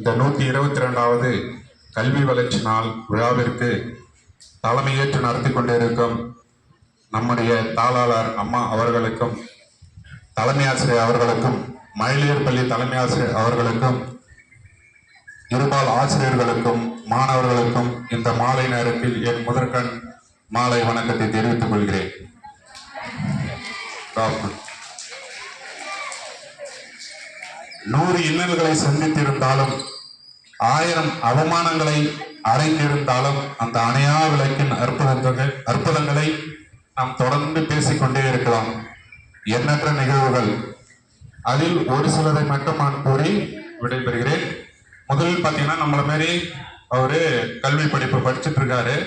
இந்த 122வது கல்வி வளர்ச்சி நாள் விழாவிற்கு தலைமையேற்று நடத்தி கொண்டிருக்கும் நம்முடைய தாளாளர் அம்மா அவர்களுக்கும், தலைமை ஆசிரியர் அவர்களுக்கும், மகளிர் பள்ளி தலைமை ஆசிரியர் அவர்களுக்கும், இருபால் ஆசிரியர்களுக்கும், மாணவர்களுக்கும் இந்த மாலை நேரத்தில் என் முதற்கண் மாலை வணக்கத்தை தெரிவித்துக் கொள்கிறேன். 100 இன்னல்களை சந்தித்திருந்தாலும், 1000 அவமானங்களை அடைந்திருந்தாலும், அந்த அணையா விளக்கின் அற்புதங்களை நாம் தொடர்ந்து பேசிக்கொண்டே இருக்கலாம். எண்ணற்ற நிகழ்வுகள், அதில் ஒரு சிலரை மட்டும் நான் கூறி விடைபெறுகிறேன். முதலில் பார்த்தீங்கன்னா, நம்மள மாரி அவரு கல்வி படிப்பு படிச்சுட்டு இருக்காரு.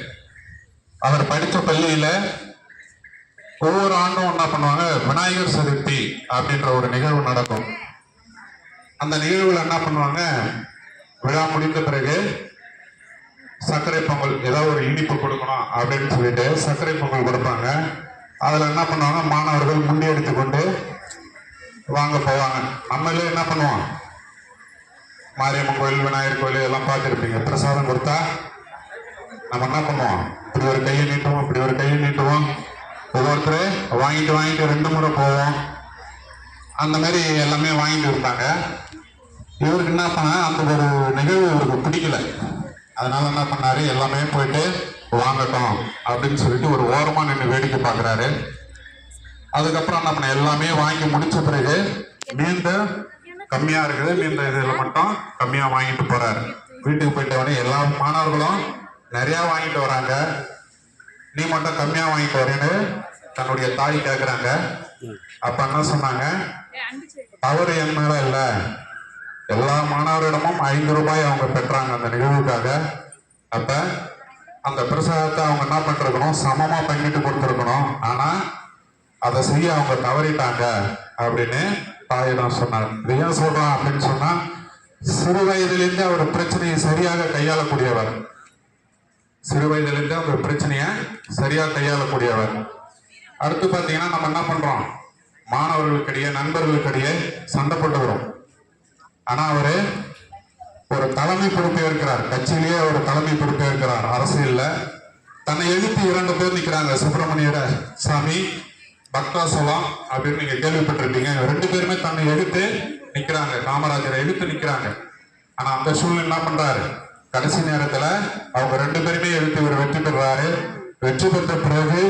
அவர் படித்த பள்ளியில ஒவ்வொரு ஆண்டும் என்ன பண்ணுவாங்க, விநாயகர் சதுர்த்தி அப்படின்ற ஒரு நிகழ்வு நடக்கும். அந்த நிகழ்வுல என்ன பண்ணுவாங்க, விழா முடிந்த பிறகு சர்க்கரை பொங்கல், ஏதாவது ஒரு இனிப்பு கொடுக்கணும் அப்படின்னு சொல்லிட்டு சர்க்கரை பொங்கல் கொடுப்பாங்க. அதுல என்ன பண்ணுவாங்க, மாணவர்கள் முண்டி எடுத்துக்கொண்டு வாங்க போவாங்க. நம்மளே என்ன பண்ணுவோம், மாரியம்மன் கோயில், விநாயகர் கோயில் எல்லாம் பார்த்துருப்பீங்க. பிரசாதம் கொடுத்தா நம்ம என்ன பண்ணுவோம், இப்படி ஒரு கையை நீட்டுவோம், இப்படி ஒரு கையை நீட்டுவோம். ஒவ்வொருத்தர் வாங்கிட்டு 2 முறை போவோம். அந்த மாதிரி எல்லாமே வாங்கிட்டு இருந்தாங்க. இவருக்கு என்ன பண்ண, அந்த ஒரு நிகழ்வு இவருக்கு பிடிக்கல. அதனால என்ன பண்ணாரு, எல்லாமே போயிட்டு வாங்கட்டும் அப்படின்னு சொல்லிட்டு ஒரு ஓரமா நின்று வேடிக்கை பார்க்குறாரு. அதுக்கப்புறம் என்ன பண்ண, எல்லாமே வாங்கி முடிச்ச பிறகு மீந்த கம்மியா இருக்குது, மீந்த இதுல மட்டும் கம்மியா வாங்கிட்டு போறாரு. வீட்டுக்கு போயிட்ட உடனே எல்லா மாணவர்களும் நிறைய வாங்கிட்டு வராங்க, நீ மட்டும் கம்மியா வாங்கிட்டு வரேன்னு தன்னுடைய தாய் கேட்கிறாங்க. அப்ப என்ன சொன்னாங்க, தவறு என் மேல இல்ல, எல்லா மாணவரிடமும் 5 ரூபாய் அவங்க பெற்றாங்க அந்த நிகழ்வுக்காக. அப்ப அந்த பிரசாதத்தை அவங்க என்ன பண்ணிருக்கணும், சமமா பங்கிட்டு கொடுத்துருக்கணும். ஆனா அதை செய்ய அவங்க தவறிட்டாங்க அப்படின்னு தாயிடம் சொன்னார். இது ஏன் சொல்றான் அப்படின்னு சொன்னா, சிறு வயதிலிருந்து அவர் பிரச்சனையை சரியாக கையாளக்கூடியவர். சிறு வயதிலிருந்து அந்த பிரச்சனையை சரியாக கையாளக்கூடியவர். அடுத்து பார்த்தீங்கன்னா, நம்ம என்ன பண்றோம், மாணவர்களுக்கிடையே, நண்பர்களுக்கிடையே சண்டை போட்டு வரும். ஆனா அவரு ஒரு தலைமை பொறுப்பே இருக்கிறார், கட்சியிலேயே ஒரு தலைமை பொறுப்பே இருக்கிறார். அரசியல்ல தன்னை எழுத்து 2 பேர் நிக்கிறாங்க, சுப்பிரமணிய சாமி, பக்தாசலம் அப்படின்னு நீங்க கேள்விப்பட்டிருப்பீங்க. 2 பேருமே தன்னை எடுத்து நிக்கிறாங்க, காமராஜரை எடுத்து நிக்கிறாங்க. ஆனா அந்த சூழ்நிலை என்ன பண்றாரு, கடைசி நேரத்துல அவங்க 2 பேருமே எடுத்து இவர் வெற்றி பெறாரு. வெற்றி பெற்ற பிறகு